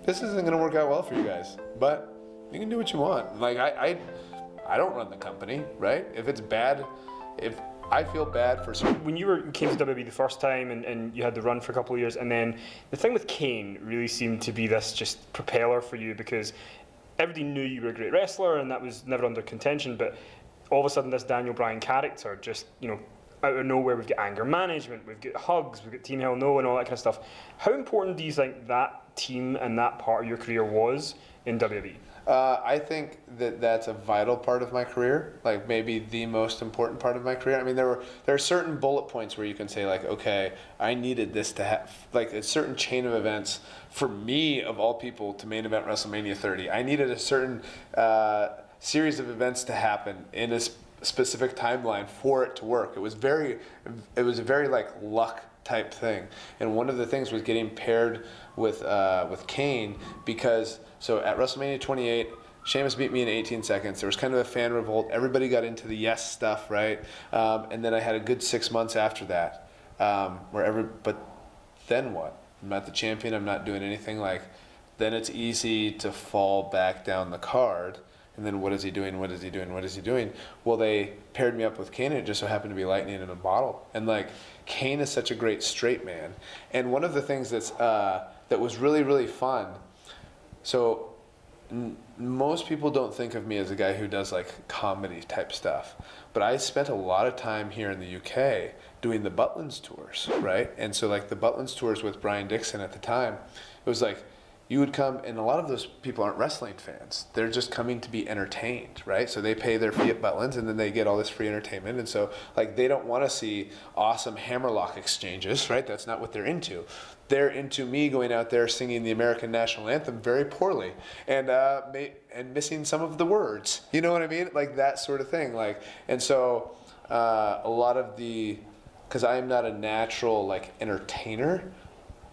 this isn't going to work out well for you guys, but you can do what you want. Like, I don't run the company, right? If it's bad, if I feel bad for certain. When you came to WWE the first time and you had the run for a couple of years, and then the thing with Kane really seemed to be this just propeller for you, because everybody knew you were a great wrestler and that was never under contention, but all of a sudden this Daniel Bryan character just, you know, out of nowhere, we've got anger management, we've got hugs, we've got Team Hell No and all that kind of stuff. How important do you think that team and that part of your career was in WWE? I think that that's a vital part of my career, like maybe the most important part of my career. I mean, there are certain bullet points where you can say, like, okay, I needed this to have, like, a certain chain of events for me, of all people, to main event WrestleMania 30. I needed a certain series of events to happen in a specific timeline for it to work. It was a very like luck type thing, and one of the things was getting paired with Kane, because so at WrestleMania 28, Sheamus beat me in 18 seconds. There was kind of a fan revolt. Everybody got into the yes stuff, right? And then I had a good 6 months after that, but then what? I'm not the champion. I'm not doing anything. Like, then it's easy to fall back down the card. And then what is he doing? What is he doing? What is he doing? Well, they paired me up with Kane, and it just so happened to be lightning in a bottle. And like, Kane is such a great straight man. And one of the things that was really, really fun. So most people don't think of me as a guy who does like comedy type stuff, but I spent a lot of time here in the UK doing the Butlins tours, right? And so like the Butlins tours with Brian Dixon at the time, it was like, you would come, and a lot of those people aren't wrestling fans. They're just coming to be entertained, right? So they pay their fee at Butlins, and then they get all this free entertainment. And so, like, they don't want to see awesome hammerlock exchanges, right? That's not what they're into. They're into me going out there singing the American national anthem very poorly and missing some of the words. You know what I mean? Like, that sort of thing. Like, and so a lot of because I am not a natural like entertainer,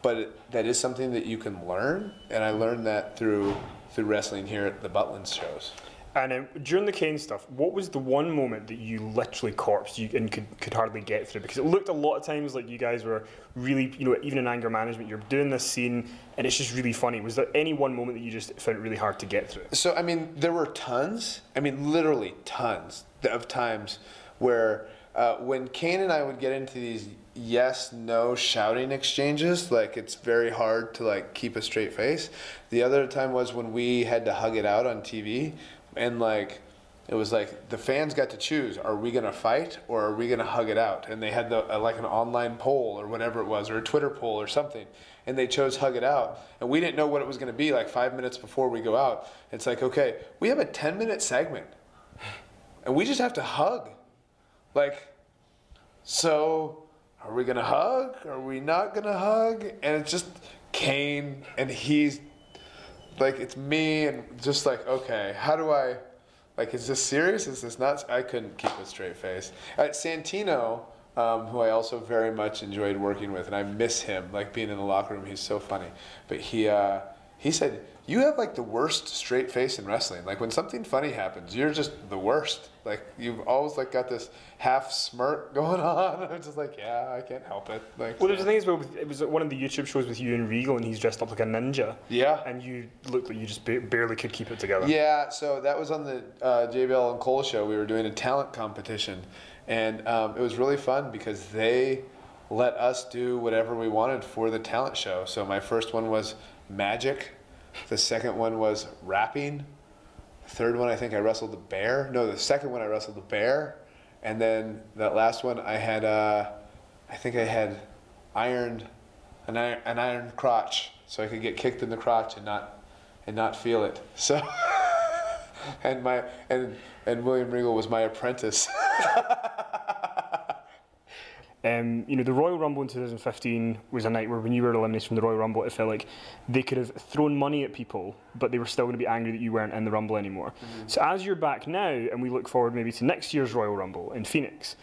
but that is something that you can learn, and I learned that through wrestling here at the Butlins shows. And during the Kane stuff, what was the one moment that you literally corpsed and could hardly get through? Because it looked a lot of times like you guys were really, you know, even in anger management, you're doing this scene and it's just really funny. Was there any one moment that you just found it really hard to get through? So, I mean, there were tons, I mean, literally tons of times where when Kane and I would get into these yes, no shouting exchanges, like it's very hard to like keep a straight face. The other time was when we had to hug it out on TV, and like it was like the fans got to choose, are we gonna fight or are we gonna hug it out? And they had like an online poll or whatever it was, or a Twitter poll or something, and they chose hug it out, and we didn't know what it was gonna be like 5 minutes before we go out. It's like, okay, we have a 10-minute segment and we just have to hug, like, so are we gonna hug? Are we not gonna hug? And it's just Kane, and he's like, it's me, and just like, okay, how do I, like, is this serious? Is this not? I couldn't keep a straight face. At Santino, who I also very much enjoyed working with, and I miss him, like being in the locker room, he's so funny. But he said, you have like the worst straight face in wrestling. Like when something funny happens, you're just the worst. Like you've always like got this half smirk going on. I'm just like, yeah, I can't help it. Like, well, there's the thing as well. It was one of the YouTube shows with you and Regal, and he's dressed up like a ninja. Yeah. And you looked like you just barely could keep it together. Yeah. So that was on the JBL and Cole show. We were doing a talent competition, and it was really fun because they let us do whatever we wanted for the talent show. So my first one was magic. The second one was rapping. The third one, I think I wrestled the bear. No, the second one I wrestled the bear. And then that last one, I had, I think I had an iron crotch, so I could get kicked in the crotch and not feel it. So, and William Regal was my apprentice. You know, the Royal Rumble in 2015 was a night where when you were eliminated from the Royal Rumble, it felt like they could have thrown money at people, but they were still going to be angry that you weren't in the Rumble anymore. Mm-hmm. So as you're back now, and we look forward maybe to next year's Royal Rumble in Phoenix,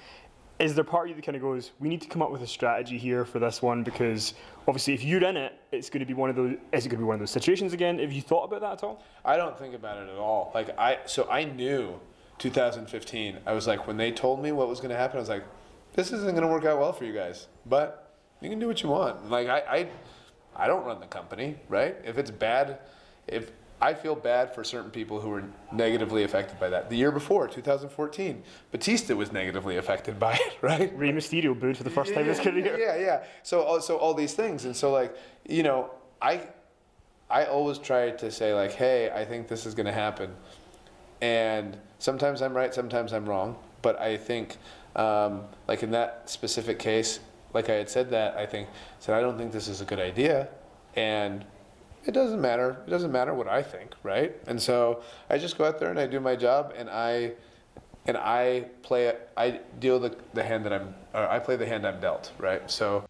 is there part of you that kind of goes, we need to come up with a strategy here for this one, because obviously if you're in it, it's going to be one of those, is it going to be one of those situations again? Have you thought about that at all? I don't think about it at all. Like so I knew 2015, I was like, when they told me what was going to happen, I was like, this isn't going to work out well for you guys, but you can do what you want. Like I don't run the company, right? If it's bad, if I feel bad for certain people who were negatively affected by that. The year before, 2014, Batista was negatively affected by it, right? Rey Mysterio booed for the first time in his career. Yeah. So all these things, and so like, you know, I always try to say like, hey, I think this is going to happen, and sometimes I'm right, sometimes I'm wrong, but I think like in that specific case, like I had said that, I don't think this is a good idea, and it doesn't matter. It doesn't matter what I think, right? And so I just go out there and I do my job, and I play the hand that I play the hand I'm dealt, right? So